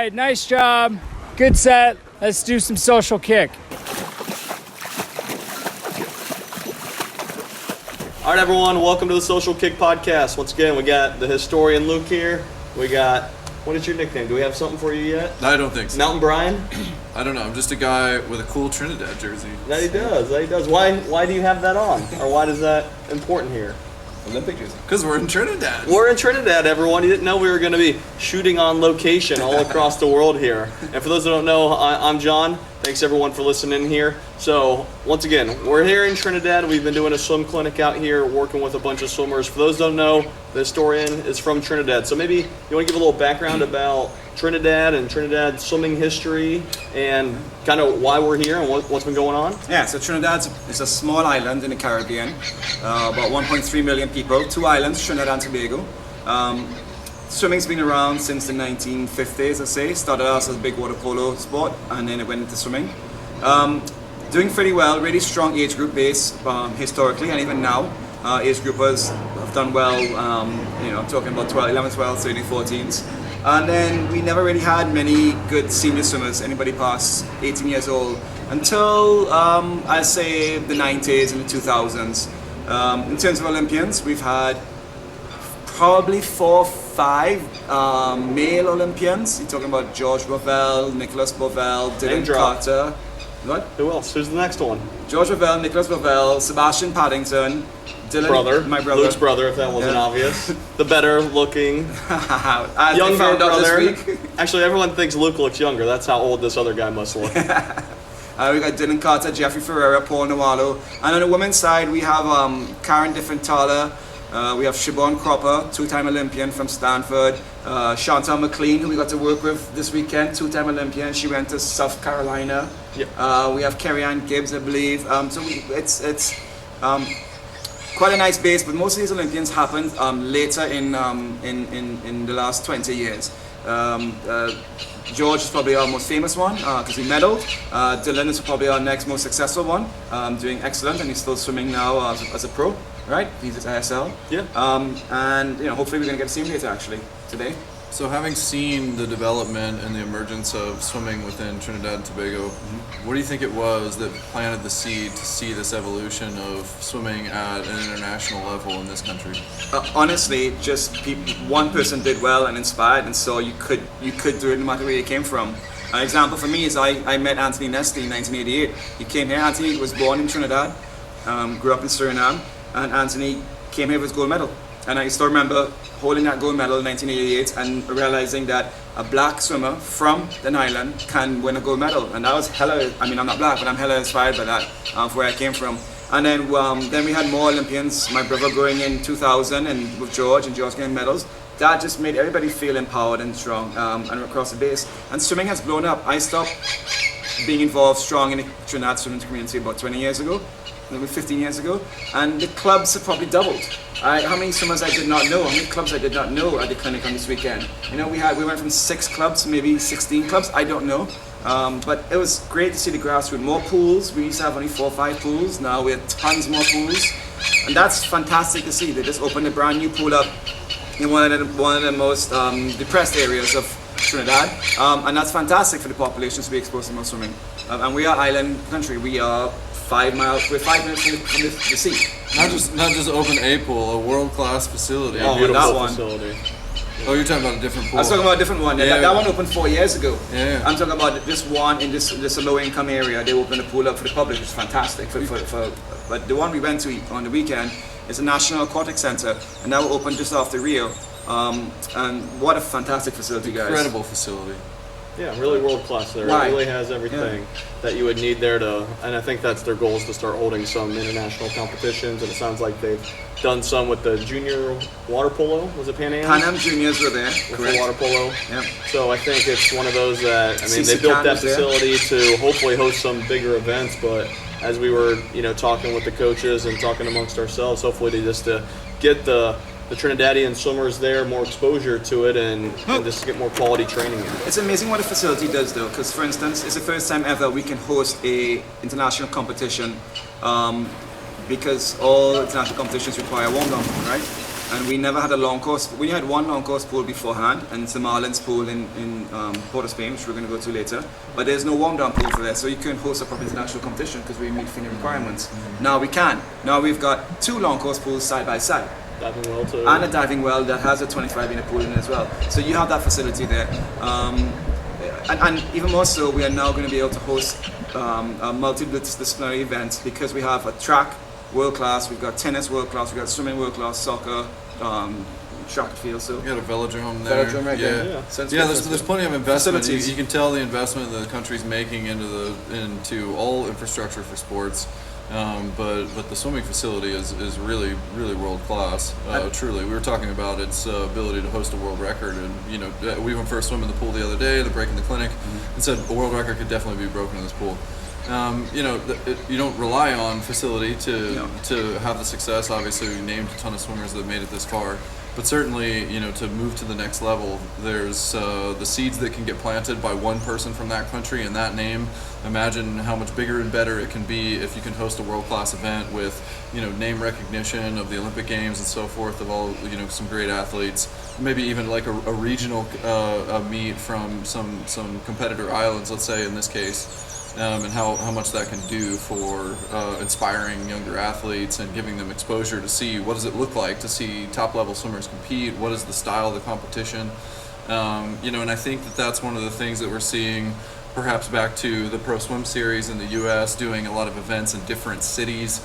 right, nice job. Good set. Let's do some social kick. All right, everyone, welcome to the Social Kick Podcast. Once again, we got the historian Luke here. We got, what is your nickname? Do we have something for you yet? I don't think so. Mountain Brian? I don't know. I'm just a guy with a cool Trinidad jersey. That he does. Why do you have that on? Or why is that important here? Olympic jersey. Because we're in Trinidad. We're in Trinidad, everyone. You didn't know we were going to be shooting on location all across the world here. And for those who don't know, I'm John. Thanks, everyone, for listening here. So, once again, we're here in Trinidad. We've been doing a swim clinic out here, working with a bunch of swimmers. For those who don't know, the historian is from Trinidad. So maybe you want to give a little background about Trinidad and Trinidad swimming history and kind of why we're here and what's been going on? Yeah, so Trinidad is a small island in the Caribbean, about 1.3 million people, 2 islands, Trinidad and Tobago. Swimming's been around since the 1950s, I'd say. Started out as a big water polo sport, and then it went into swimming. Doing pretty well, really strong age group base historically, and even now, age groupers have done well. I'm talking about 11, 12, 13, 14s. And then we never really had many good senior swimmers, anybody past 18 years old, until I'd say the 90s and the 2000s. In terms of Olympians, we've had probably 4 or 5 male Olympians. You're talking about George Bovell, Nicholas Bovell, Dylan Carter. What? Who else? Who's the next one? George Bovell, Nicholas Bovell, Sebastian Paddington, Dylan, my brother. Luke's brother, if that wasn't obvious. The better looking, younger brother. Actually, everyone thinks Luke looks younger. That's how old this other guy must look. We got Dylan Carter, Jeffrey Ferreira, Paul Nawalo. And on the women's side, we have Karen Diffenthaler. We have Siobhan Cropper, 2-time Olympian from Stanford. Chantal McLean, who we got to work with this weekend, 2-time Olympian. She went to South Carolina. Yep. We have Kerry Ann Gibbs, I believe. So it's quite a nice base, but most of these Olympians happened later in the last 20 years. George is probably our most famous one because he medaled. Dylan is probably our next most successful one, doing excellent, and he's still swimming now as a pro, right? He's at ISL. Yeah. And hopefully we're gonna get to see him later actually today. So having seen the development and the emergence of swimming within Trinidad and Tobago, what do you think it was that planted the seed to see this evolution of swimming at an international level in this country? Honestly, just one person did well and inspired, and so you could do it no matter where you came from. An example for me is I met Anthony Nestle in 1988. He came here. Anthony was born in Trinidad, grew up in Suriname, and Anthony came here with his gold medal. And I still remember holding that gold medal in 1988 and realizing that a black swimmer from the island can win a gold medal. And that was I'm not black, but I'm hella inspired by that, for where I came from. And then we had more Olympians, my brother going in 2000 and with George, and George getting medals. That just made everybody feel empowered and strong and across the base. And swimming has blown up. I stopped being involved strong in the Trinidad swimming community about 20 years ago. Maybe 15 years ago, and the clubs have probably doubled. How many swimmers I did not know, how many clubs I did not know at the clinic on this weekend. We went from 6 clubs to maybe 16 clubs, I don't know. But it was great to see the grassroots. More pools, we used to have only 4 or 5 pools, now we have tons more pools. And that's fantastic to see. They just opened a brand new pool up in one of the most depressed areas of Trinidad. And that's fantastic for the population to be exposed to more swimming. And we are island country, we are 5 miles. We're 5 minutes from the sea. Not just open a pool, a world-class facility. Oh, beautiful that one. Facility. Oh, you're talking about a different pool. I was talking about a different one. That one opened 4 years ago. Yeah. I'm talking about this one in this low-income area. They opened a pool up for the public, which is fantastic. But the one we went to on the weekend is a National Aquatic Center, and that will open just after Rio. And what a fantastic facility, guys. Incredible facility. Yeah, really world class there. Right. It really has everything that you would need there and I think that's their goal, is to start holding some international competitions, and it sounds like they've done some with the junior water polo. Was it Pan Am? Pan Am juniors were there. With Correct. the water polo. Yeah. So I think it's one of those that, they built that facility to hopefully host some bigger events, but as we were, talking with the coaches and talking amongst ourselves, hopefully to get the Trinidadian swimmers there more exposure to it and just get more quality training in it. It's amazing what a facility does though, because for instance, it's the first time ever we can host a international competition because all international competitions require warm down, right? And we never had a long course. We had one long course pool beforehand, and it's the Marlins pool in Port of Spain, which we're going to go to later. But there's no warm down pool for there, so you couldn't host a proper international competition because we meet FINA requirements. Now we can. Now we've got 2 long course pools side by side. Diving well too. And a diving well that has a 25-meter pool in it as well. So you have that facility there. And even more so, we are now going to be able to host a multidisciplinary events because we have a track world class, we've got tennis world class, we've got swimming world class, soccer, track and field. So You got a velodrome there. velodrome right yeah. there. So it's Yeah, good there's plenty of investment. You, Facilities. you can tell the investment that the country's making into all infrastructure for sports. But the swimming facility is really world class. Truly, we were talking about its ability to host a world record, and we went for a swim in the pool the other day, the break in the clinic, and said a world record could definitely be broken in this pool. You don't rely on facility to have the success. Obviously, we named a ton of swimmers that made it this far, but certainly, to move to the next level, there's the seeds that can get planted by one person from that country and that name. Imagine how much bigger and better it can be if you can host a world-class event with, name recognition of the Olympic Games and so forth of all, some great athletes. Maybe even like a regional meet from some competitor islands, let's say in this case. And how much that can do for inspiring younger athletes and giving them exposure to see what does it look like to see top-level swimmers compete, what is the style of the competition. And I think that's one of the things that we're seeing, perhaps back to the Pro Swim Series in the U.S., doing a lot of events in different cities,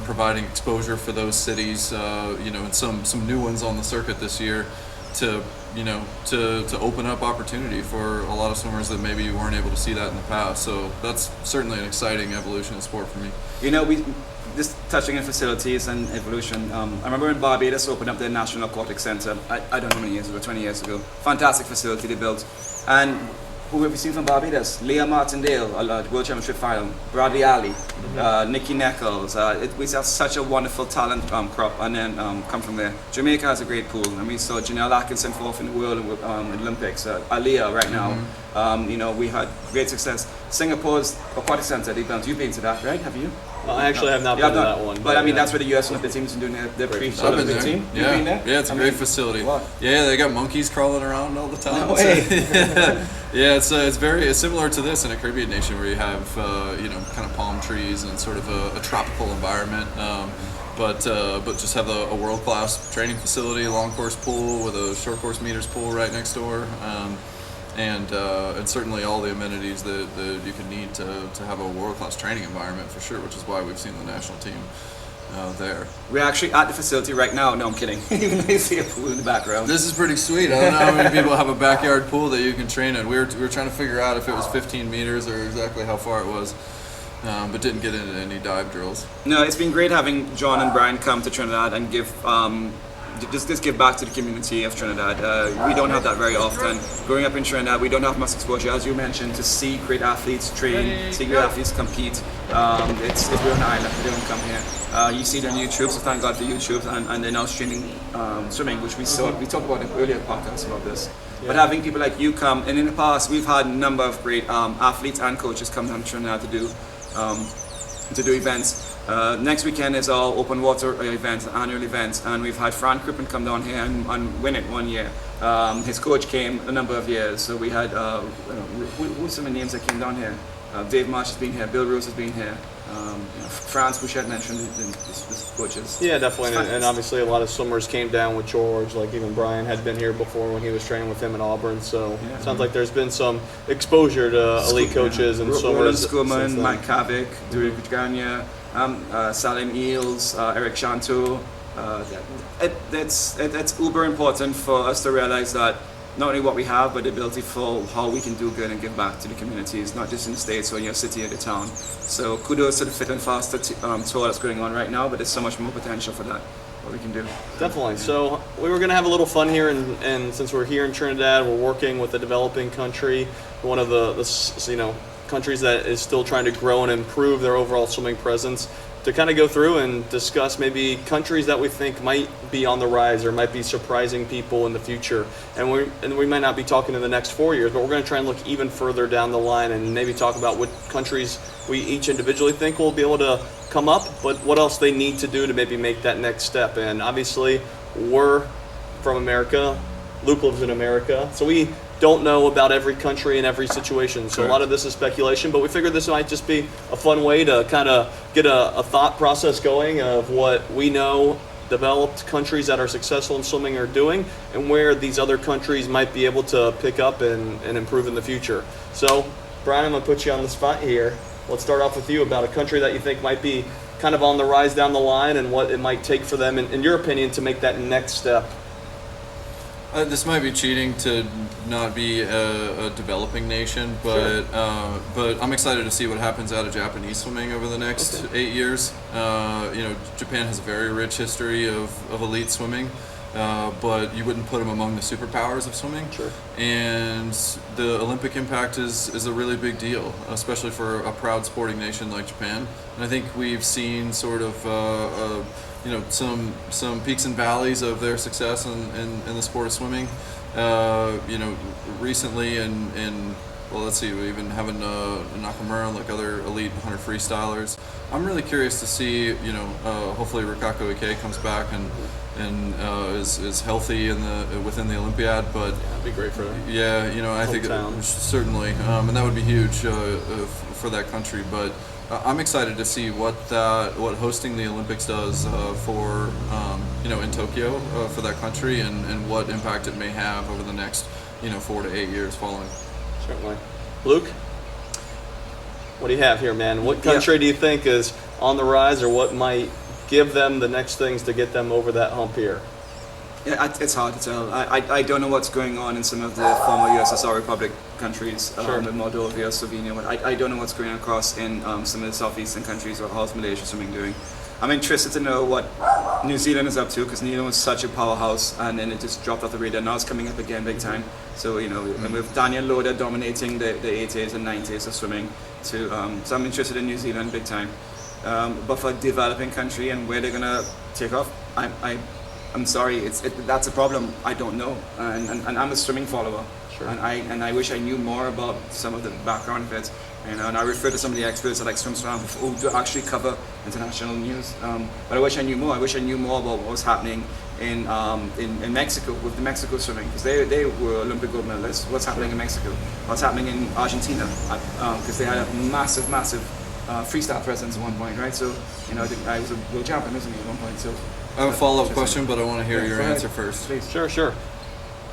providing exposure for those cities, and some new ones on the circuit this year to open up opportunity for a lot of swimmers that maybe weren't able to see that in the past. So that's certainly an exciting evolution of sport for me. We just touching on facilities and evolution. I remember when Barbados opened up their National Aquatic Center. I don't know how many years ago, 20 years ago. Fantastic facility they built. And who have we seen from Barbados? Leah Martindale, a World Championship final. Bradley Alley, Nikki Nichols. We have such a wonderful talent crop, and then come from there. Jamaica has a great pool, and we saw Janelle Atkinson fourth in the world Olympics. Aliyah right now. We had great success. Singapore's Aquatic Center, they built. You've been to that, right? Have you? I actually have not been to that one. But I mean, that's where the US Olympic team's been doing their pre-Olympic team. You've been there? Yeah, it's a great facility. What? Yeah, they got monkeys crawling around all the time. No way. Yeah, it's similar to this in a Caribbean nation where you have kind of palm trees and sort of a tropical environment. But just have a world-class training facility, a long course pool with a short course meters pool right next door. And certainly all the amenities that you can need to have a world-class training environment for sure, which is why we've seen the national team there. We're actually at the facility right now. No, I'm kidding. Even though you see a pool in the background. This is pretty sweet. I don't know how many people have a backyard pool that you can train in. We were trying to figure out if it was 15 meters or exactly how far it was, but didn't get into any dive drills. No, it's been great having John and Brian come to Trinidad and give just give back to the community of Trinidad. We don't have that very often. Growing up in Trinidad, we don't have much exposure, as you mentioned, to see great athletes train, see great athletes compete. We're on an island. We don't come here. You see it on YouTube, so thank God for YouTube, and they're now streaming swimming, which we talked about in earlier podcasts about this. Yeah. But having people like you come, and in the past, we've had a number of great athletes and coaches come down to Trinidad to do events. Next weekend is our open water event, annual event, and we've had Fran Crippen come down here and win it one year. His coach came a number of years, so we had who's some of the names that came down here? Dave Marsh has been here, Bill Rose has been here, Franz Bouchette mentioned the coaches. Yeah, definitely, and obviously a lot of swimmers came down with George, like even Brian had been here before when he was training with him in Auburn, so it sounds like there's been some exposure to elite coaches and swimmers. Roland Skuman, Mike Kavik, Dewey Gujgania, Salim Eels, Eric Shanto. It's uber important for us to realize that not only what we have, but the ability for how we can do good and give back to the communities, not just in the States or in your city or the town. So kudos to the Fit and Faster tour that's going on right now, but there's so much more potential for that, what we can do. Definitely. So we were going to have a little fun here, and since we're here in Trinidad, we're working with a developing country, one of the countries that is still trying to grow and improve their overall swimming presence, to kind of go through and discuss maybe countries that we think might be on the rise or might be surprising people in the future. And we might not be talking in the next 4 years, but we're going to try and look even further down the line and maybe talk about what countries we each individually think will be able to come up, but what else they need to do to maybe make that next step. And obviously, we're from America. Luke lives in America, so we don't know about every country and every situation. So a lot of this is speculation, but we figured this might just be a fun way to kind of get a thought process going of what we know developed countries that are successful in swimming are doing and where these other countries might be able to pick up and improve in the future. So, Brian, I'm going to put you on the spot here. Let's start off with you about a country that you think might be kind of on the rise down the line and what it might take for them, in your opinion, to make that next step. This might be cheating to not be a developing nation, but I'm excited to see what happens out of Japanese swimming over the next 8 years. Japan has a very rich history of elite swimming, but you wouldn't put them among the superpowers of swimming. Sure. And the Olympic impact is a really big deal, especially for a proud sporting nation like Japan. And I think we've seen sort of some peaks and valleys of their success in the sport of swimming. Recently we even have a Nakamura, like other elite 100 freestylers. I'm really curious to see, hopefully Rikako Ike comes back and is healthy within the Olympiad. But That'd be great for them. yeah, I think certainly, and that would be huge for that country. But I'm excited to see what hosting the Olympics does for in Tokyo for that country and what impact it may have over the next 4 to 8 years following. Certainly. Luke, what do you have here, man? What country do you think is on the rise, or what might give them the next things to get them over that hump here? Yeah, it's hard to tell. I don't know what's going on in some of the former USSR Republic countries, with Moldova, Slovenia, but I don't know what's going across in some of the southeastern countries, or how's Malaysia swimming doing. I'm interested to know what New Zealand is up to, because New Zealand was such a powerhouse and then it just dropped off the radar. Now it's coming up again big time. So, and with Daniel Loda dominating the 8As and 9As of swimming, so I'm interested in New Zealand big time. But for a developing country and where they're going to take off, I'm sorry, that's a problem. I don't know, and I'm a swimming follower, and I wish I knew more about some of the background of it. And I refer to some of the experts like swam who do actually cover international news. But I wish I knew more. I wish I knew more about what was happening in Mexico with the Mexico swimming, because they were Olympic gold medalists. What's happening in Mexico? What's happening in Argentina? Because they had a massive freestyle presence at one point, right? So I think I was a world champion, isn't he, at one point? So. I have a follow-up question, but I want to hear your answer first. Please. Sure.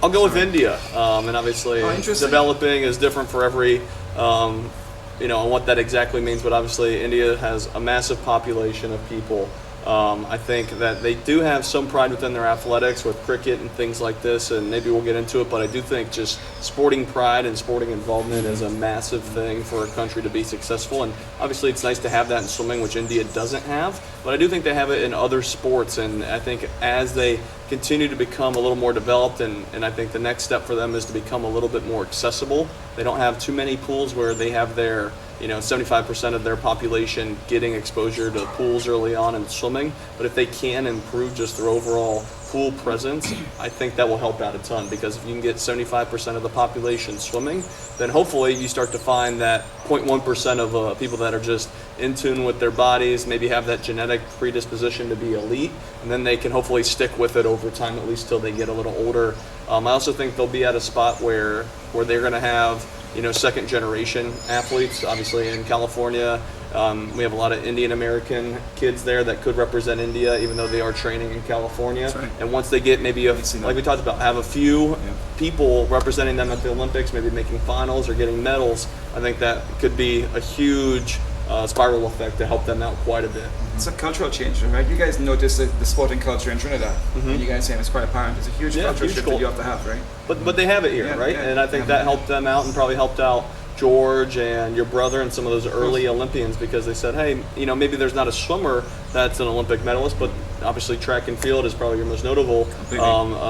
I'll go with India, and obviously developing is different for every, and what that exactly means. But obviously, India has a massive population of people. I think that they do have some pride within their athletics with cricket and things like this, and maybe we'll get into it, but I do think just sporting pride and sporting involvement is a massive thing for a country to be successful, and obviously it's nice to have that in swimming, which India doesn't have, but I do think they have it in other sports, and I think as they continue to become a little more developed, and I think the next step for them is to become a little bit more accessible. They don't have too many pools where they have their 75% of their population getting exposure to pools early on in swimming. But if they can improve just their overall pool presence, I think that will help out a ton, because if you can get 75% of the population swimming, then hopefully you start to find that 0.1% of people that are just in tune with their bodies, maybe have that genetic predisposition to be elite, and then they can hopefully stick with it over time, at least till they get a little older. I also think they'll be at a spot where they're going to have second generation athletes. Obviously in California, we have a lot of Indian American kids there that could represent India, even though they are training in California. Right. And once they get maybe like we talked about, have a few people representing them at the Olympics, maybe making finals or getting medals, I think that could be a huge spiral effect to help them out quite a bit. It's a cultural change, right? You guys notice the sporting culture in Trinidad. And you guys saying it's quite apparent. It's a huge cultural shift that you have to have, right? But they have it here, right? Yeah, and I think that helped them out and probably helped out George and your brother and some of those early Olympians, because they said, hey, maybe there's not a swimmer that's an Olympic medalist, but obviously track and field is probably your most notable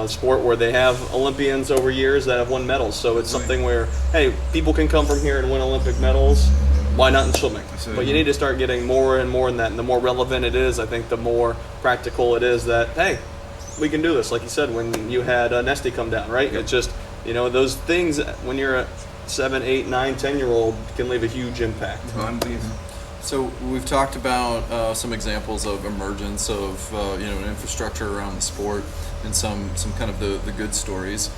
sport where they have Olympians over years that have won medals. So it's something where, hey, people can come from here and win Olympic medals. Why not in swimming? But you need to start getting more and more in that. And the more relevant it is, I think the more practical it is that, hey, we can do this. Like you said, when you had Nesty come down, right? It's just, those things when you're a 7, 8, 9, 10-year-old can leave a huge impact. So we've talked about some examples of emergence of an infrastructure around the sport and some kind of the good stories.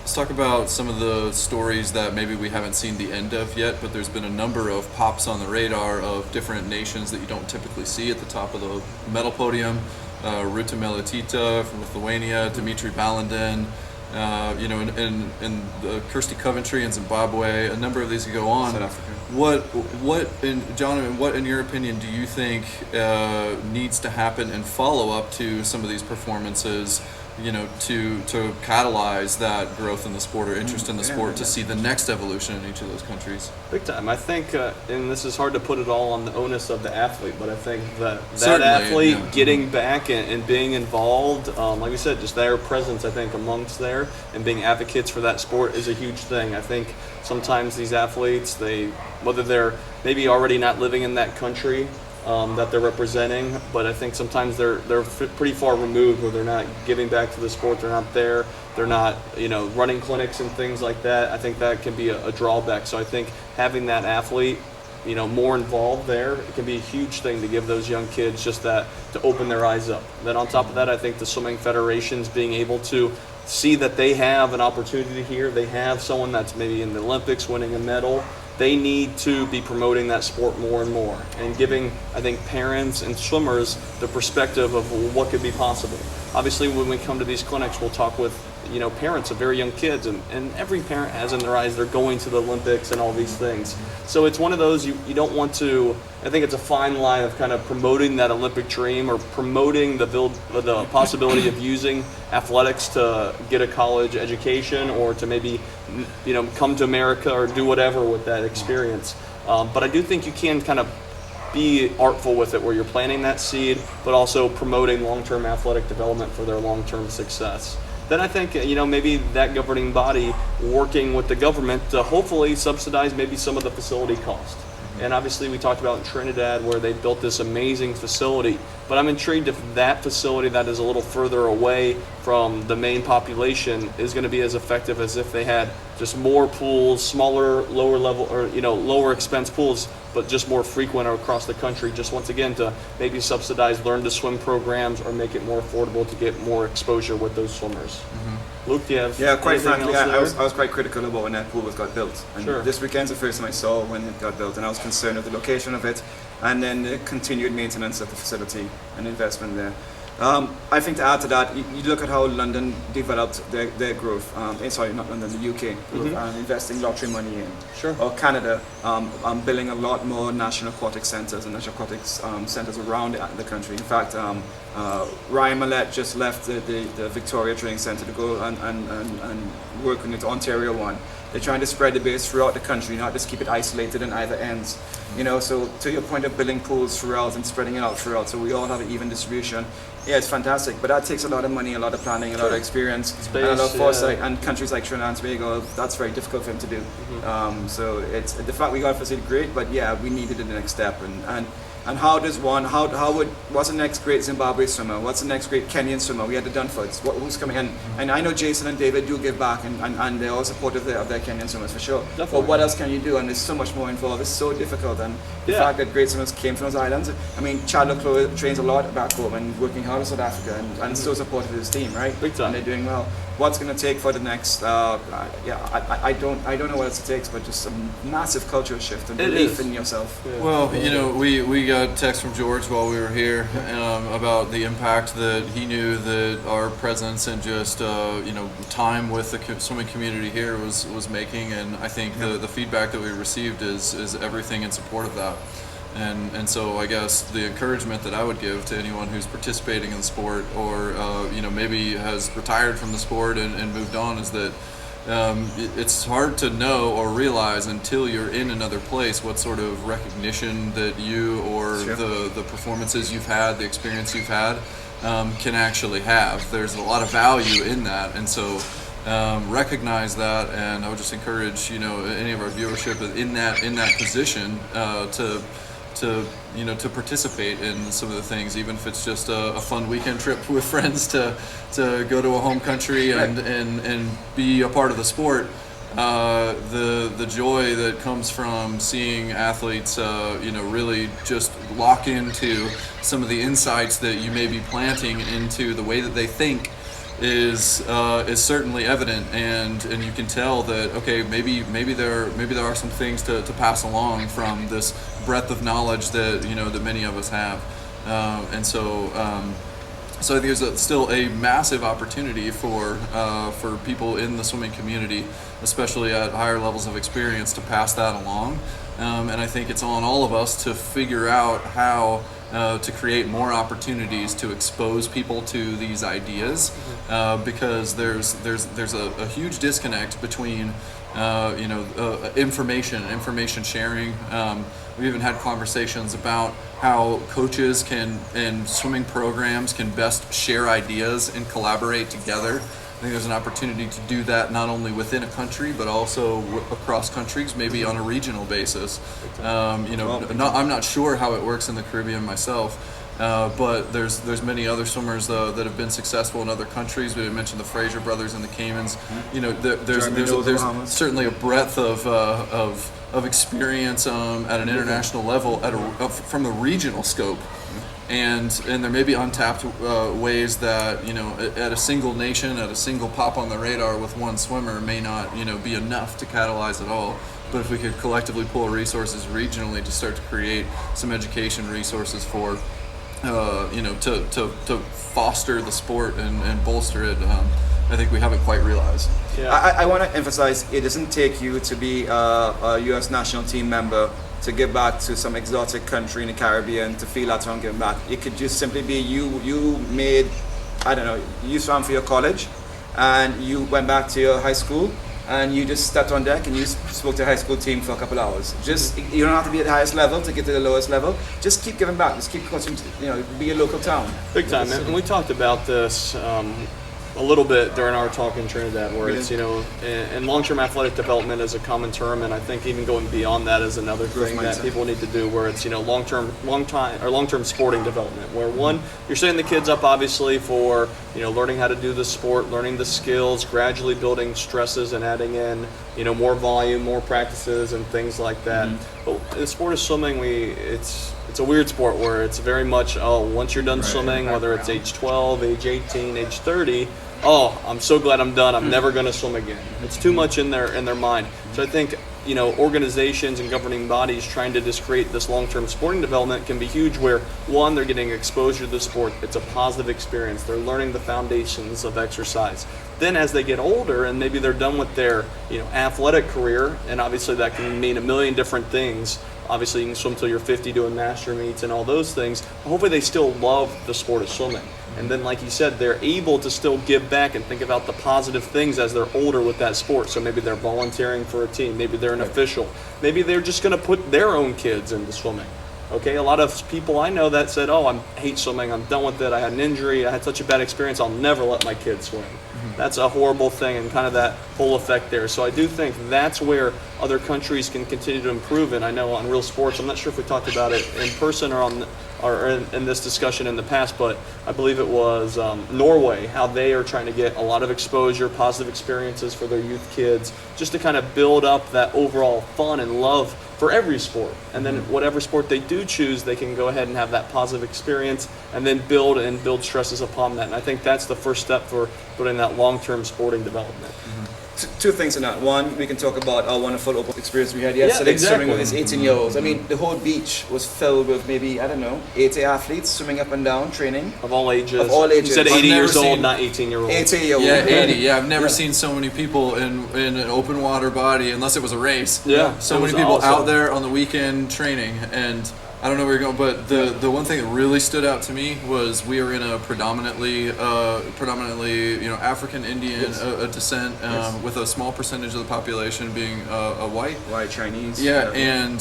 Let's talk about some of the stories that maybe we haven't seen the end of yet, but there's been a number of pops on the radar of different nations that you don't typically see at the top of the medal podium. Ruta Meletica from Lithuania, Dimitri Balendin, and Kirsty Coventry in Zimbabwe. A number of these could go on. South Africa. Jonathan, what in your opinion do you think needs to happen in follow up to some of these performances? To catalyze that growth in the sport or interest in the sport to see the next evolution in each of those countries. Big time. I think, and this is hard to put it all on the onus of the athlete, but I think that Certainly, athlete yeah. getting back and being involved, like we said, just their presence, I think, amongst there and being advocates for that sport is a huge thing. I think sometimes these athletes, whether they're maybe already not living in that country, that they're representing, but I think sometimes they're pretty far removed where they're not giving back to the sport, they're not there, they're not running clinics and things like that. I think that can be a drawback. So I think having that athlete more involved there, it can be a huge thing to give those young kids just that, to open their eyes up. Then on top of that, I think the swimming federations being able to see that they have an opportunity here, they have someone that's maybe in the Olympics winning a medal, they need to be promoting that sport more and more and giving, I think, parents and swimmers the perspective of what could be possible. Obviously, when we come to these clinics, we'll talk with parents of very young kids, and every parent has in their eyes they're going to the Olympics and all these things. So it's one of those you don't want to, I think it's a fine line of kind of promoting that Olympic dream or promoting the possibility of using athletics to get a college education or to maybe come to America or do whatever with that experience. But I do think you can kind of be artful with it where you're planting that seed but also promoting long-term athletic development for their long-term success. Then I think, maybe that governing body working with the government to hopefully subsidize maybe some of the facility cost. And obviously we talked about in Trinidad where they built this amazing facility, but I'm intrigued if that facility that is a little further away from the main population is going to be as effective as if they had just more pools, smaller, lower level, or lower expense pools, but just more frequent across the country, just once again to maybe subsidize learn to swim programs or make it more affordable to get more exposure with those swimmers. Mm-hmm. Luke, do you have quite anything frankly, else I was quite critical about when that pool got built. And Sure. This weekend's the first time I saw when it got built, and I was concerned with the location of it and then the continued maintenance of the facility and investment there. I think to add to that, you look at how London developed their growth. Sorry, not London, the UK, investing lottery money in. Sure. Or Canada, building a lot more national aquatic centres and national aquatic centres around the country. In fact, Ryan Mallett just left the Victoria Training Centre to go and work in the Ontario one. They're trying to spread the base throughout the country, not just keep it isolated in either ends. So to your point of building pools throughout and spreading it out throughout, so we all have an even distribution. Yeah, it's fantastic, but that takes a lot of money, a lot of planning, a lot of experience, and a lot of foresight. And countries like Trinidad and Tobago, that's very difficult for them to do. So it's the fact we got a facility, great, but yeah, we needed the next step. And how does one? What's the next great Zimbabwe swimmer? What's the next great Kenyan swimmer? We had the Dunfords. Who's coming in? And I know Jason and David do give back, and they're all supportive of their Kenyan swimmers for sure. Definitely. But what else can you do? And there's so much more involved. It's so difficult. And the fact that great swimmers came from those islands. I mean, Chad Leclerc trains a lot back home and working hard in South Africa, and so supportive of his team, right? Big time. And they're doing well. What's going to take for the next? I don't know what else it takes, but just a massive cultural shift and belief in yourself. Yeah. Well, we got text from George while we were here about the impact that he knew that our presence and just time with the swimming community here was making, and I think the feedback that we received is everything in support of that. And so I guess the encouragement that I would give to anyone who's participating in the sport or maybe has retired from the sport and moved on is that it's hard to know or realize until you're in another place what sort of recognition that you or the performances you've had, the experience you've had can actually have. There's a lot of value in that, and so recognize that, and I would just encourage any of our viewership in that position to participate in some of the things, even if it's just a fun weekend trip with friends to go to a home country and be a part of the sport. the joy that comes from seeing athletes, really just lock into some of the insights that you may be planting into the way that they think is certainly evident, and you can tell that okay, maybe there are some things to pass along from this breadth of knowledge that that many of us have, So I think there's still a massive opportunity for people in the swimming community, especially at higher levels of experience, to pass that along. And I think it's on all of us to figure out how to create more opportunities to expose people to these ideas, because there's a huge disconnect between information sharing. We even had conversations about how coaches and swimming programs can best share ideas and collaborate together. I think there's an opportunity to do that not only within a country but also across countries, maybe on a regional basis. I'm not sure how it works in the Caribbean myself, but there's many other swimmers that have been successful in other countries. We mentioned the Fraser brothers and the Caymans. There's certainly a breadth of experience at an international level from the regional scope. And there may be untapped ways that at a single nation, at a single pop on the radar with one swimmer may not be enough to catalyze it all. But if we could collectively pull resources regionally to start to create some education resources for to foster the sport and bolster it, I think we haven't quite realized. Yeah. I want to emphasize, it doesn't take you to be a U.S. national team member to give back to some exotic country in the Caribbean to feel at home giving back. It could just simply be you made, you swam for your college and you went back to your high school and you just stepped on deck and you spoke to a high school team for a couple hours. You don't have to be at the highest level to get to the lowest level. Just keep giving back. Just keep coaching, be a local town. Big time, and we talked about this a little bit during our talk in Trinidad, where it's and long-term athletic development is a common term, and I think even going beyond that is another thing that people need to do, where it's long-term sporting development, where one, you're setting the kids up obviously for learning how to do the sport, learning the skills, gradually building stresses and adding in more volume, more practices and things like that. But in the sport of swimming, it's a weird sport where it's very much, once you're done swimming, whether it's age 12, age 18, age 30, I'm so glad I'm done. I'm never going to swim again. It's too much in their mind. So I think organizations and governing bodies trying to just create this long-term sporting development can be huge, where one, they're getting exposure to the sport. It's a positive experience. They're learning the foundations of exercise. Then as they get older and maybe they're done with their athletic career, and obviously that can mean a million different things. Obviously you can swim till you're 50 doing master meets and all those things. Hopefully they still love the sport of swimming. And then, like you said, they're able to still give back and think about the positive things as they're older with that sport. So maybe they're volunteering for a team. Maybe they're an official. Maybe they're just going to put their own kids into swimming. Okay, a lot of people I know that said, I hate swimming. I'm done with it. I had an injury. I had such a bad experience. I'll never let my kids swim. That's a horrible thing, and kind of that whole effect there. So I do think that's where other countries can continue to improve. And I know on Real Sports, I'm not sure if we talked about it in person or in this discussion in the past, but I believe it was Norway, how they are trying to get a lot of exposure, positive experiences for their youth kids, just to kind of build up that overall fun and love for every sport. And then whatever sport they do choose, they can go ahead and have that positive experience and then build stresses upon that. And I think that's the first step for building that long-term sporting development. Two things in that. One, we can talk about our wonderful open experience we had yesterday, swimming with his 18-year-olds. I mean, the whole beach was filled with maybe, 80 athletes swimming up and down, training. Of all ages. You said 80 years old, not 18-year-old. 80-year-old. Yeah, 80. Yeah, I've never seen so many people in an open water body, unless it was a race. Yeah. So many people out there on the weekend training, and I don't know where you're going, but the one thing that really stood out to me was we were in a predominantly African Indian descent, with a small percentage of the population being a white Chinese. Yeah, and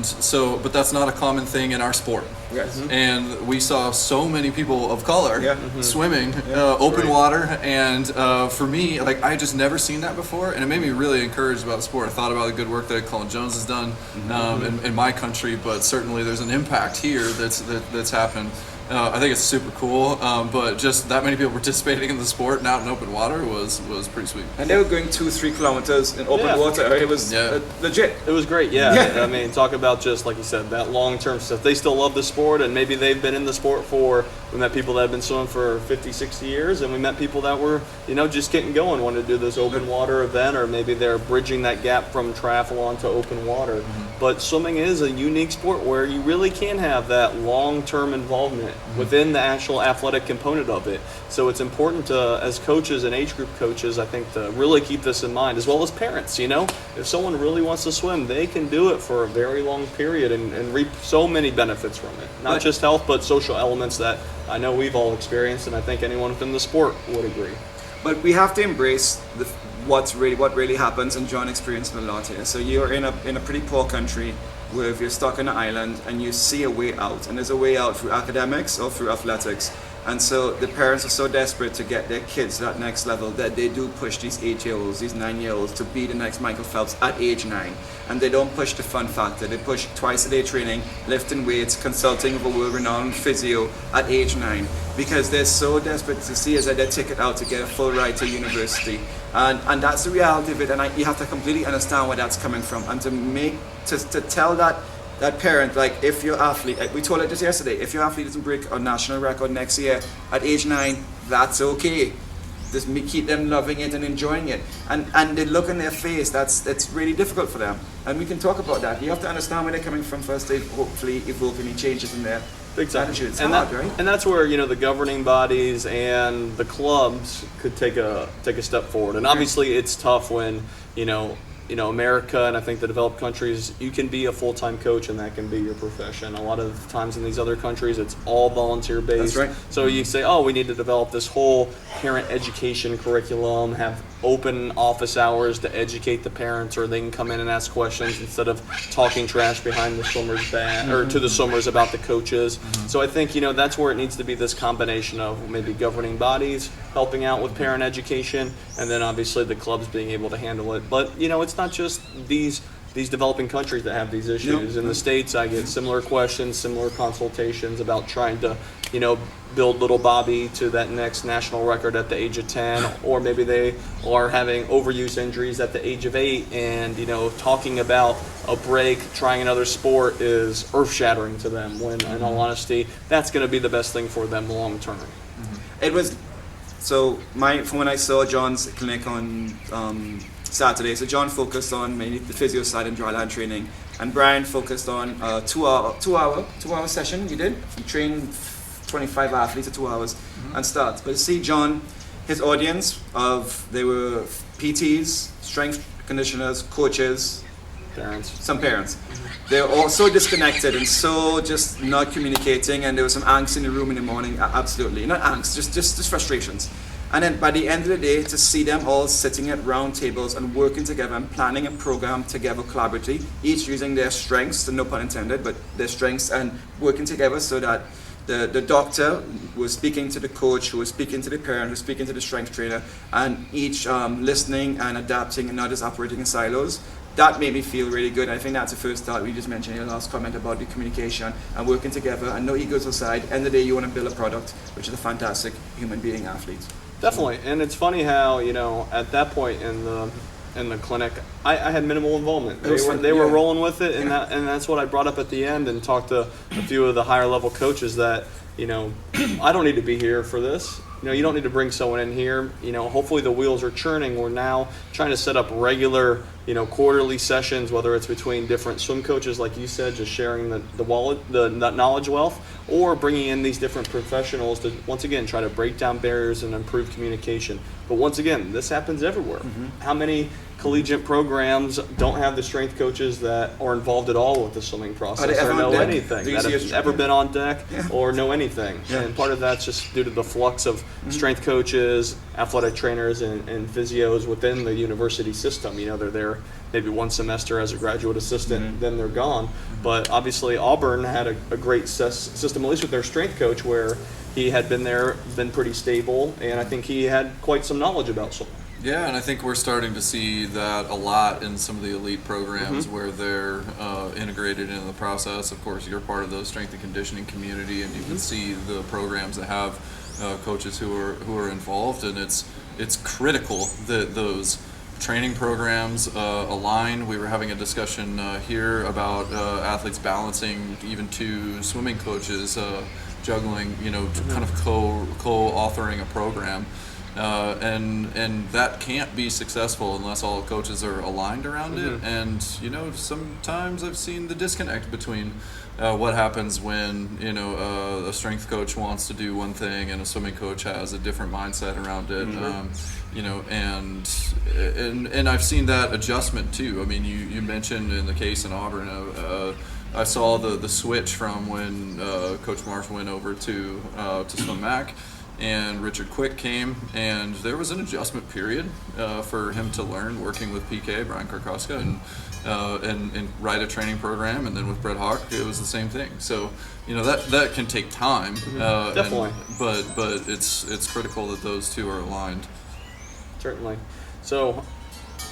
so, but that's not a common thing in our sport. Yes. And we saw so many people of color swimming open water, and for me, I just never seen that before, and it made me really encouraged about the sport. I thought about the good work that Colin Jones has done in my country, but certainly there's an impact here that's happened. I think it's super cool, but just that many people participating in the sport and out in open water was pretty sweet. And they were going 2-3 kilometers in open Yeah. water. Right? It was legit. It was great, yeah. Yeah. I mean, talk about just, like you said, that long-term stuff. They still love the sport, and maybe they've been in the sport we met people that have been swimming for 50, 60 years, and we met people that were, just getting going, wanted to do this open water event, or maybe they're bridging that gap from triathlon to open water. But swimming is a unique sport where you really can have that long-term involvement within the actual athletic component of it. So it's important to, as coaches and age group coaches, I think, to really keep this in mind, as well as parents. If someone really wants to swim, they can do it for a very long period and reap so many benefits from it. Not just health, but social elements that I know we've all experienced, and I think anyone within the sport would agree. But we have to embrace what really happens, and John experienced a lot here. So you're in a pretty poor country where if you're stuck on an island and you see a way out, and there's a way out through academics or through athletics. And so the parents are so desperate to get their kids to that next level that they do push these 8-year-olds, these 9-year-olds to be the next Michael Phelps at age 9. And they don't push the fun factor. They push twice a day training, lifting weights, consulting with a world-renowned physio at age 9, because they're so desperate to see as their ticket out to get a full ride to university. And that's the reality of it. And you have to completely understand where that's coming from, and to tell that parent, like, if your athlete, we told it just yesterday, if your athlete doesn't break a national record next year at age 9, that's okay. Just keep them loving it and enjoying it. And the look on their face, that's really difficult for them. And we can talk about that. You have to understand where they're coming from first to hopefully evoke any changes in their attitude. It's hard, right? And that's where, the governing bodies and the clubs could take a step forward. And obviously it's tough when, America and I think the developed countries, you can be a full-time coach and that can be your profession. A lot of times in these other countries, it's all volunteer-based. That's right. So you say, we need to develop this whole parent education curriculum, have open office hours to educate the parents, or they can come in and ask questions instead of talking trash behind the swimmers' back or to the swimmers about the coaches. So I think, that's where it needs to be, this combination of maybe governing bodies helping out with parent education, and then obviously the clubs being able to handle it. But, it's not just these developing countries that have these issues. In the States, I get similar questions, similar consultations about trying to, build little Bobby to that next national record at the age of 10, or maybe they are having overuse injuries at the age of 8, and, talking about a break, trying another sport is earth-shattering to them, when, in all honesty, that's going to be the best thing for them long term. It was, from when I saw John's clinic on Saturday, so John focused on mainly the physio side and dryland training, and Brian focused on a two hour session. You trained 25 athletes at 2 hours and starts. But see, John, his audience they were PTs, strength conditioners, coaches, some parents. They were all so disconnected and so just not communicating, and there was some angst in the room in the morning. Absolutely, not angst, just frustrations. And then by the end of the day, to see them all sitting at round tables and working together and planning a program together collaboratively, each using their strengths, no pun intended, but their strengths, and working together so that the doctor was speaking to the coach, who was speaking to the parent, who was speaking to the strength trainer, and each listening and adapting and not just operating in silos. That made me feel really good. I think that's the first thought we just mentioned in the last comment about the communication and working together and no egos aside. End of the day, you want to build a product, which is a fantastic human being athlete. Definitely, and it's funny how, at that point in the clinic, I had minimal involvement. They were rolling with it, and that's what I brought up at the end and talked to a few of the higher level coaches that, I don't need to be here for this. You don't need to bring someone in here. Hopefully the wheels are churning. We're now trying to set up regular, quarterly sessions, whether it's between different swim coaches, like you said, just sharing the knowledge wealth, or bringing in these different professionals to, once again, try to break down barriers and improve communication. But once again, this happens everywhere. How many collegiate programs don't have the strength coaches that are involved at all with the swimming process or know anything, that have ever been on deck or know anything? And part of that's just due to the flux of strength coaches, athletic trainers, and physios within the university system. They're there maybe one semester as a graduate assistant, then they're gone. But obviously Auburn had a great system, at least with their strength coach, where he had been pretty stable, and I think he had quite some knowledge about swimming. Yeah, and I think we're starting to see that a lot in some of the elite programs where they're integrated into the process. Of course, you're part of the strength and conditioning community, and you can see the programs that have coaches who are involved, and it's critical that those training programs align. We were having a discussion here about athletes balancing, even two swimming coaches juggling, kind of co-authoring a program. And that can't be successful unless all coaches are aligned around it. And sometimes I've seen the disconnect between what happens when a strength coach wants to do one thing and a swimming coach has a different mindset around it. And I've seen that adjustment too. I mean, you mentioned in the case in Auburn. I saw the switch from when Coach Marsh went over to Swim Mac, and Richard Quick came, and there was an adjustment period for him to learn working with PK, Brian Karkoska, and write a training program, and then with Brett Hawk, it was the same thing. So, that can take time. Definitely. But it's critical that those two are aligned. Certainly. So,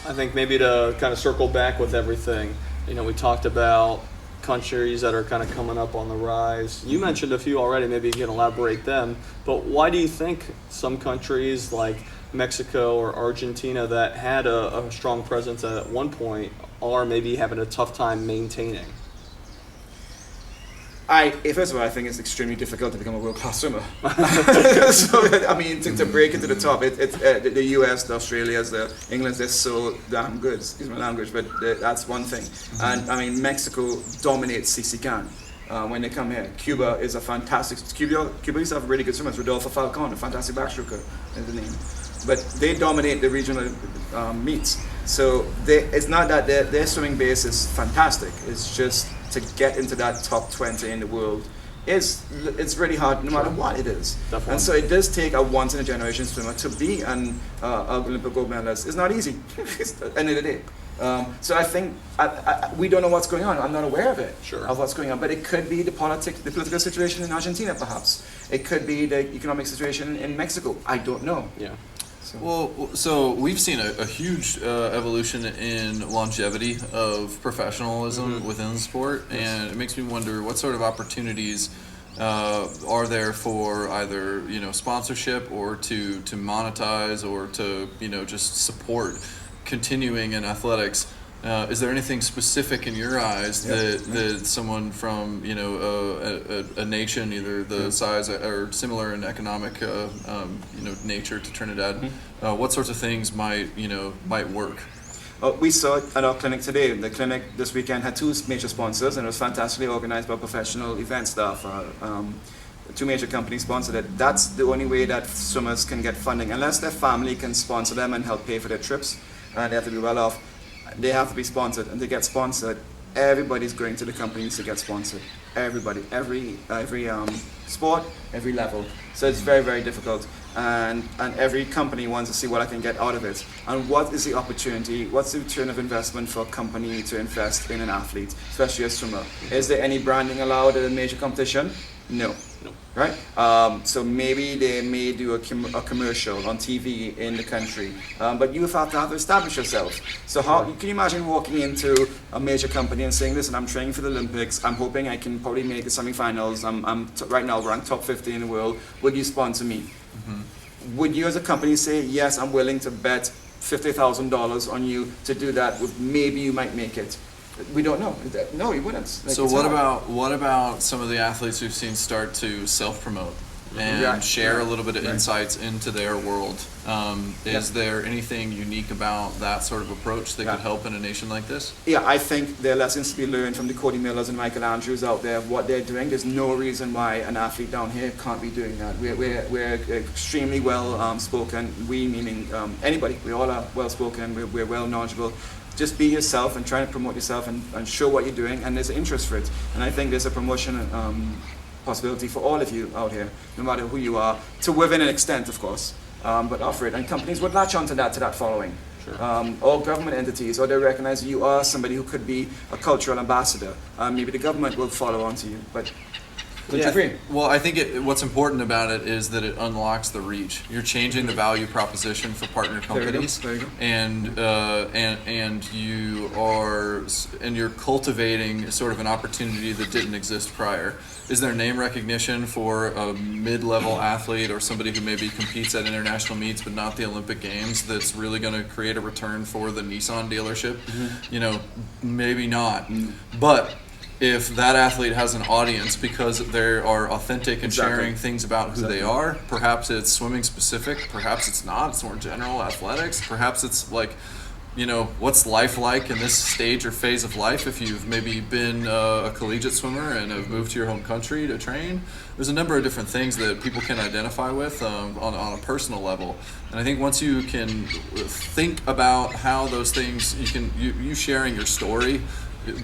I think maybe to kind of circle back with everything, we talked about countries that are kind of coming up on the rise. You mentioned a few already, maybe you can elaborate them, but why do you think some countries like Mexico or Argentina that had a strong presence at one point are maybe having a tough time maintaining? First of all, I think it's extremely difficult to become a world-class swimmer. So, I mean, to break it to the top, the US, the Australias, the Englands, they're so damn good, excuse my language, but that's one thing. And, I mean, Mexico dominates CCCAN when they come here. Cuba is a fantastic, Cuba used to have really good swimmers. Rodolfo Falcon, a fantastic backstroker is the name. But they dominate the regional meets. So it's not that their swimming base is fantastic, it's just to get into that top 20 in the world it's really hard no matter what it is. Definitely. And so it does take a once in a generation swimmer to be an Olympic gold medalist. It's not easy at the end of the day. So I think we don't know what's going on. I'm not aware of it, of what's going on. But it could be the political situation in Argentina, perhaps. It could be the economic situation in Mexico. I don't know. Yeah. So we've seen a huge evolution in longevity of professionalism within the sport, and it makes me wonder what sort of opportunities are there for either sponsorship or to monetize or to just support continuing in athletics. Is there anything specific in your eyes that someone from a nation, either the size or similar in economic nature to Trinidad, what sorts of things might work? We saw it at our clinic today. The clinic this weekend had two major sponsors, and it was fantastically organized by professional event staff. Two major companies sponsored it. That's the only way that swimmers can get funding, unless their family can sponsor them and help pay for their trips, and they have to be well off. They have to be sponsored, and to get sponsored, everybody's going to the companies to get sponsored. Everybody, every sport, every level. So it's very, very difficult, and every company wants to see what I can get out of it, and what is the opportunity, what's the return of investment for a company to invest in an athlete, especially a swimmer. Is there any branding allowed at a major competition? No. Right? So maybe they may do a commercial on TV in the country, but you have to establish yourself. So how can you imagine walking into a major company and saying, listen, I'm training for the Olympics, I'm hoping I can probably make the semifinals, I'm right now ranked top 50 in the world, would you sponsor me? Would you as a company say, yes, I'm willing to bet $50,000 on you to do that, maybe you might make it? We don't know. No, he wouldn't. So what about some of the athletes we've seen start to self-promote and share a little bit of insights into their world? Is there anything unique about that sort of approach that could help in a nation like this? Yeah, I think there are lessons to be learned from the Cody Millers and Michael Andrews out there of what they're doing. There's no reason why an athlete down here can't be doing that. We're extremely well spoken. We meaning anybody. We all are well spoken. We're well knowledgeable. Just be yourself and try to promote yourself and show what you're doing, and there's an interest for it. And I think there's a promotion possibility for all of you out here, no matter who you are, to within an extent, of course, but offer it. And companies would latch onto that following. All government entities, or they recognize you are somebody who could be a cultural ambassador. Maybe the government will follow on to you. But Don't you agree? Well, I think what's important about it is that it unlocks the reach. You're changing the value proposition for partner companies, There you go. and you're cultivating sort of an opportunity that didn't exist prior. Is there name recognition for a mid-level athlete or somebody who maybe competes at international meets but not the Olympic Games that's really going to create a return for the Nissan dealership? You know, maybe not. But if that athlete has an audience because they are authentic and sharing things about who they are, perhaps it's swimming specific, perhaps it's not, it's more general athletics, perhaps it's like, you know, what's life like in this stage or phase of life if you've maybe been a collegiate swimmer and have moved to your home country to train. There's a number of different things that people can identify with on a personal level. And I think once you can think about how those things, you sharing your story,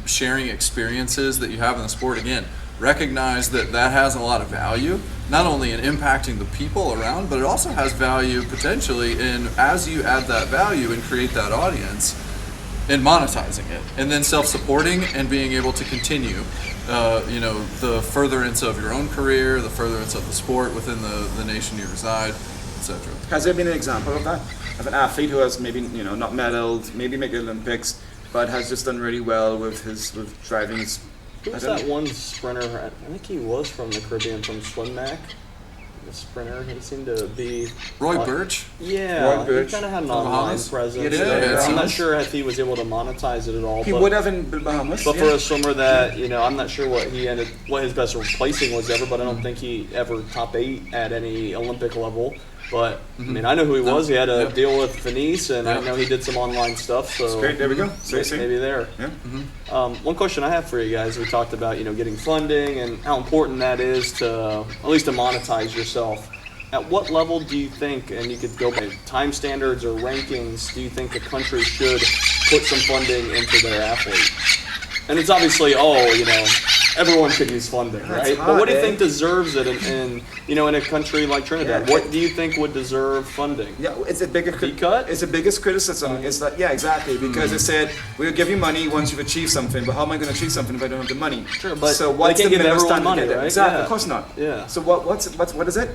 sharing experiences that you have in the sport, again, recognize that has a lot of value, not only in impacting the people around, but it also has value potentially in, as you add that value and create that audience, in monetizing it, and then self-supporting and being able to continue, the furtherance of your own career, the furtherance of the sport within the nation you reside, etc. Has there been an example of that? Of an athlete who has maybe, not medaled, maybe make the Olympics, but has just done really well with driving his... Who was that one sprinter? I think he was from the Caribbean, from Swim Mac. The sprinter. He seemed to be... Roy Birch? Yeah, Roy Birch. he kind of had an From online Bahamas? presence. Yeah, I'm not sure if he was able to monetize it at all. He but, would have in the Bahamas. But for a swimmer that, I'm not sure what his best placing was ever, but I don't think he ever top 8 at any Olympic level. But, I mean, I know who he was. He had a deal with Venice, and I know he did some online stuff. So That's great. There we go. Maybe there. Yeah. One question I have for you guys, we talked about, getting funding and how important that is to, at least to monetize yourself. At what level do you think, and you could go by time standards or rankings, do you think a country should put some funding into their athlete? And it's obviously, everyone could use funding, right? But what do you think deserves it in a country like Trinidad? Yeah. What do you think would deserve funding? Yeah, it's a bigger cut? It's the biggest criticism. It's like, yeah, exactly, because it said we'll give you money once you've achieved something, but how am I going to achieve something if I don't have the money? Sure, but so what's they can't the give minimum everyone standard money, to get it? right? Exactly, Yeah. of course not. Yeah. So what is it?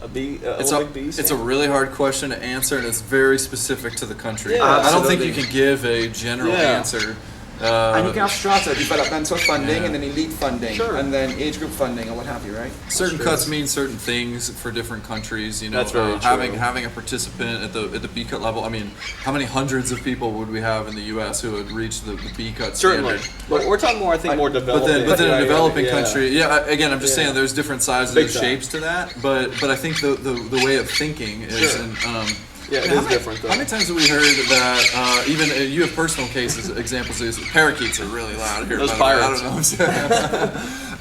Olympic B It's a really hard question to answer, and it's very specific to the country. Yeah, I don't think you absolutely. can give a general answer. And you can have strata, developmental funding, and then elite funding, Sure. and then age group funding, or what have you, right? Certain cuts mean certain things for different countries. That's very true. Having a participant at the B cut level. I mean, how many hundreds of people would we have in the U.S. who would reach the B cut Certainly. standard? But we're talking more, I think, more developing. But then a developing Yeah. country, again, I'm just saying there's different sizes Big and time. shapes to that. But I think the way of thinking is. Sure. And, Yeah, it how is many- different, though. How many times have we heard that even you have personal cases, examples of these? Parakeets are really loud here. Those by the way. pirates. I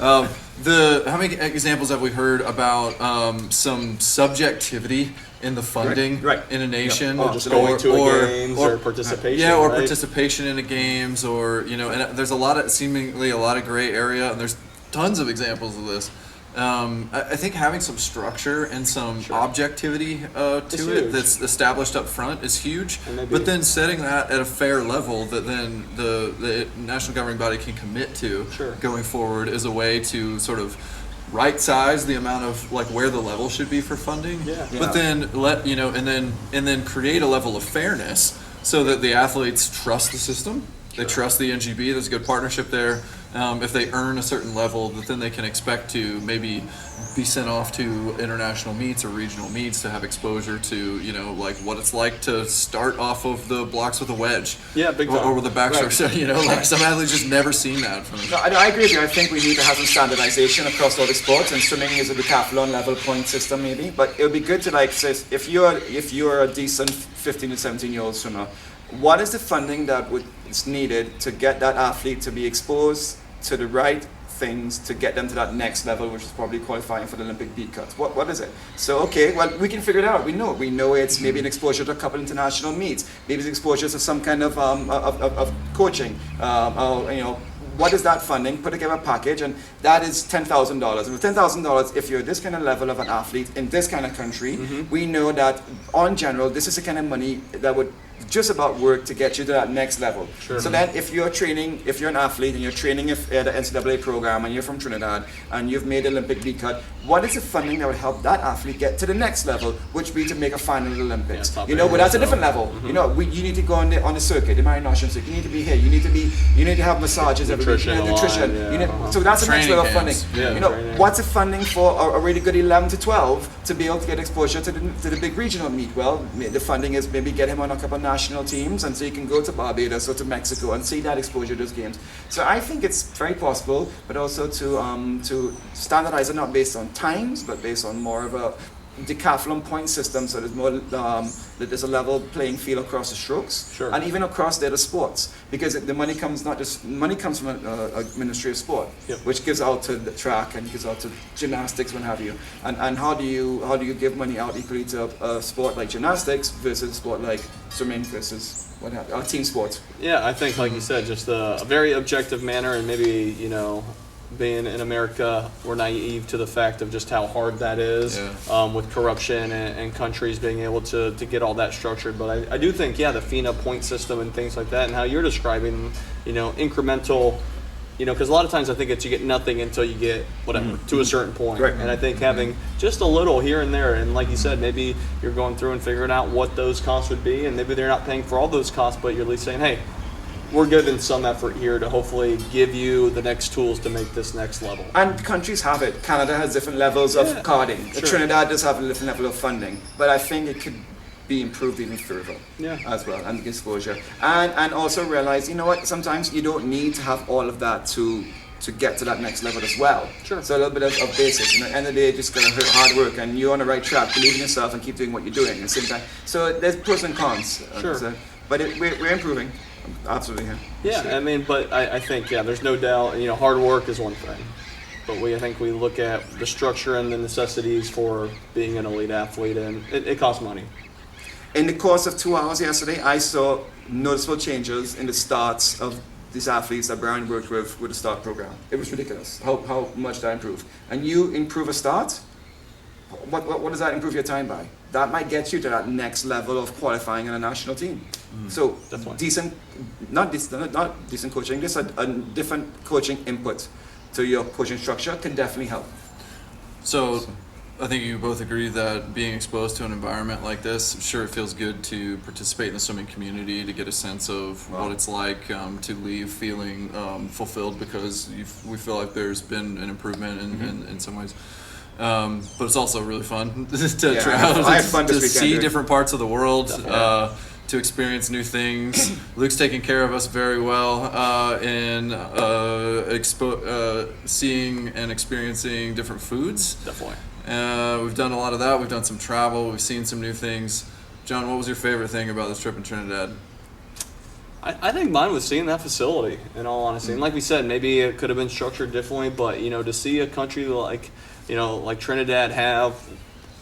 don't know. How many examples have we heard about some subjectivity in the funding Right. in a nation? Or just going to a games or participation. Yeah, or right? participation in the games, or and there's seemingly a lot of gray area, and there's tons of examples of this. I think having some structure and some objectivity to It's it huge. that's established up front is huge. And maybe- But then setting that at a fair level that then the national governing body can commit to Sure. going forward is a way to sort of right size the amount of like where the level should be for funding. Yeah. But then and then create a level of fairness so that the athletes trust the system. They trust the NGB. There's a good partnership there. If they earn a certain level, that then they can expect to maybe be sent off to international meets or regional meets to have exposure to, like what it's like to start off of the blocks with a wedge. Yeah, big time. Or with a backstroke. So, like some athletes just never seen that from No, I agree with you. I think we need to have some standardization across all the sports, and swimming is a decathlon level point system maybe. But it would be good to say if you're a decent 15 to 17-year-old swimmer, what is the funding that is needed to get that athlete to be exposed to the right things to get them to that next level, which is probably qualifying for the Olympic B cuts? What is it? So we can figure it out. We know it's maybe an exposure to a couple international meets, maybe it's exposure to some kind of coaching. What is that funding? Put together a package, and that is $10,000. And with $10,000, if you're this kind of level of an athlete in this kind of country, we know that on general, this is the kind of money that would just about work to get you to that next level. Sure. So then if you're an athlete and you're training at the NCAA program and you're from Trinidad and you've made Olympic B cut, what is the funding that would help that athlete get to the next level, which be to make a final in the Olympics? Yeah, But that's a different level. You need to go on the circuit, the Marine National circuit. You need to be here. You need to have massages every week. Nutrition. So that's the next level of funding. Training. What's the funding for a really good 11 to 12 to be able to get exposure to the big regional meet? Well, the funding is maybe get him on a couple of national teams, and so he can go to Barbados or to Mexico and see that exposure to those games. So I think it's very possible, but also to standardize it not based on times, but based on more of a decathlon point system, so there's more that there's a level playing field across the strokes, Sure. and even across the other sports, because the money comes from a Ministry of Sport, Yep. which gives out to the track and gives out to gymnastics, what have you. And how do you give money out equally to a sport like gymnastics versus a sport like swimming versus what have you, team sports? Yeah, I think, like you said, just a very objective manner, and maybe, being in America, we're naive to the fact of just how hard that is, with corruption and countries being able to get all that structured. But I do think, the FINA point system and things like that, and how you're describing, incremental, because a lot of times I think you get nothing until you get whatever, to a certain point. Right. And I think having just a little here and there, and like you said, maybe you're going through and figuring out what those costs would be, and maybe they're not paying for all those costs, but you're at least saying, hey, we're giving some effort here to hopefully give you the next tools to make this next level. And countries have it. Canada has different levels of carding. Sure. Trinidad does have a different level of funding, but I think it could be improved even further as well, and the exposure. And also realize, sometimes you don't need to have all of that to get to that next level as well. Sure. So a little bit of basics. And at the end of the day, just gonna hard work, and you're on the right track. Believe in yourself and keep doing what you're doing at the same time. So there's pros and cons. Sure. But we're improving. Absolutely. Yeah, Sure. I mean, but I think, there's no doubt, hard work is one thing. But I think we look at the structure and the necessities for being an elite athlete, and it costs money. In the course of 2 hours yesterday, I saw noticeable changes in the starts of these athletes that Brian worked with the start program. It was ridiculous how much that improved. And you improve a start, what does that improve your time by? That might get you to that next level of qualifying in a national team. So Definitely. not decent coaching, just a different coaching input to your coaching structure can definitely help. So I think you both agree that being exposed to an environment like this, sure, it feels good to participate in the swimming community, to get a sense of what it's like to leave feeling fulfilled, because we feel like there's been an improvement in some ways. But it's also really fun to travel, to see different parts of the world, to experience new things. Luke's taking care of us very well in seeing and experiencing different foods. Definitely. We've done a lot of that. We've done some travel. We've seen some new things. John, what was your favorite thing about this trip in Trinidad? I think mine was seeing that facility, in all honesty. And like we said, maybe it could have been structured differently, but, to see a country like Trinidad have,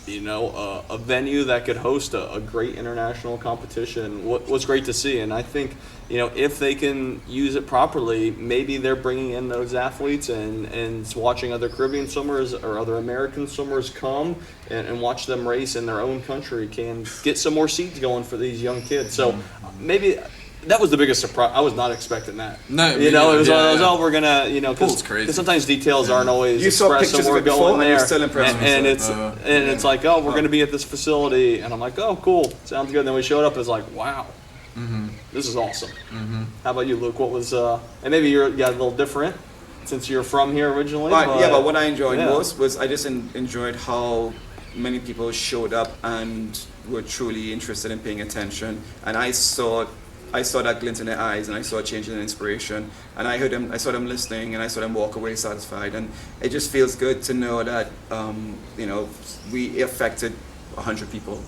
a venue that could host a great international competition was great to see. And I think, if they can use it properly, maybe they're bringing in those athletes and watching other Caribbean swimmers or other American swimmers come and watch them race in their own country, can get some more seeds going for these young kids. So maybe that was the biggest surprise. I was not expecting that. No, it was one of those, we're gonna, Pool's crazy. Because sometimes details aren't always You saw expressed, pictures so of we're it before, going and there, you're still impressed. and it's like, we're gonna be at this facility, and I'm like, oh, cool, sounds good. And then we showed up, it's like, wow, this is awesome. How about you, Luke? What was, and maybe you're a little different since you're from here originally. But what I enjoyed most was I just enjoyed how many people showed up and were truly interested in paying attention, and I saw that glint in their eyes, and I saw a change in inspiration, and I saw them listening, and I saw them walk away satisfied, and it just feels good to know that we affected 100 people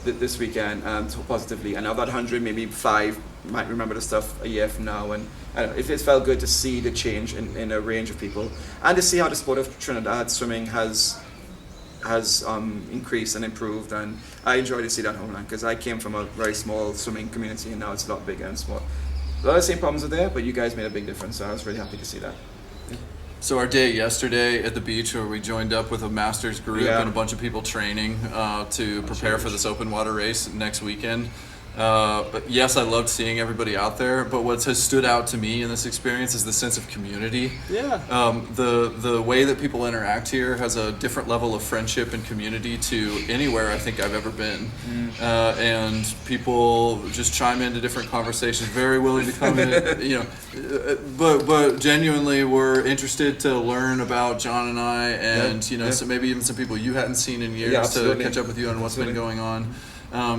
this weekend so positively, and of that 100, maybe 5 might remember the stuff a year from now, and I don't know, it felt good to see the change in a range of people, and to see how the sport of Trinidad swimming has increased and improved, and I enjoy to see that homeland, because I came from a very small swimming community, and now it's a lot bigger and small. A lot of the same problems are there, but you guys made a big difference, so I was really happy to see that. So our day yesterday at the beach, where we joined up with a masters group and a bunch of people training to prepare for this open water race next weekend. But yes, I loved seeing everybody out there. But what has stood out to me in this experience is the sense of community. Yeah. The way that people interact here has a different level of friendship and community to anywhere I think I've ever been. And people just chime into different conversations, very willing to come in, but genuinely were interested to learn about John and I, and so maybe even some people you hadn't seen in years to catch up with you on what's been going on.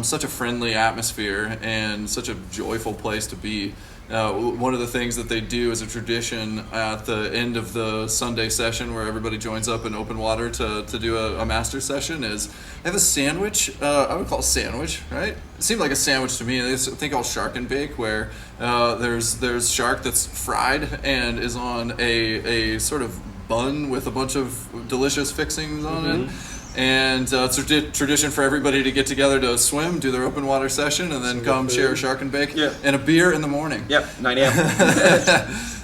Such a friendly atmosphere and such a joyful place to be. One of the things that they do as a tradition at the end of the Sunday session, where everybody joins up in open water to do a master session, is they have a sandwich. I would call it a sandwich, right? It seemed like a sandwich to me. They have a thing called shark and bake, where there's shark that's fried and is on a sort of bun with a bunch of delicious fixings on it. And it's a tradition for everybody to get together to swim, do their open water session, and then come share a shark and bake and a beer in the morning. Yep, 9 a.m.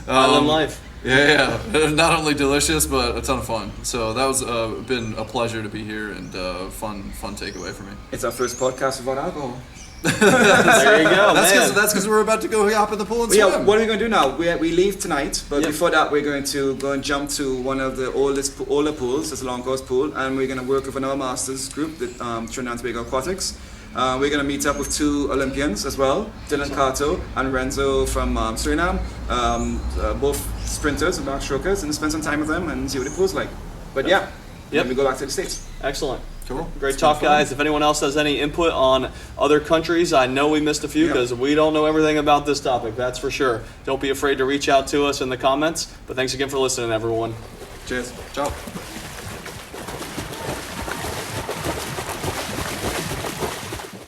Island life. Yeah. Not only delicious, but a ton of fun. So that was been a pleasure to be here, and fun takeaway for me. It's our first podcast about alcohol. There you go, That's because we're about to go hop in the pool and swim. Yeah, what are we going to do now? We leave tonight, but before that we're going to go and jump to one of the older pools. It's a long course pool, and we're going to work with another masters group, the Trinidad and Tobago Aquatics. We're going to meet up with 2 Olympians as well, Dylan Cato and Renzo from Suriname, both sprinters and backstrokers, and spend some time with them and see what the pool's like. But then we go back to the States. Excellent. Cool. Great talk, guys. If anyone else has any input on other countries, I know we missed a few because we don't know everything about this topic, that's for sure. Don't be afraid to reach out to us in the comments. But thanks again for listening, everyone. Cheers. Ciao.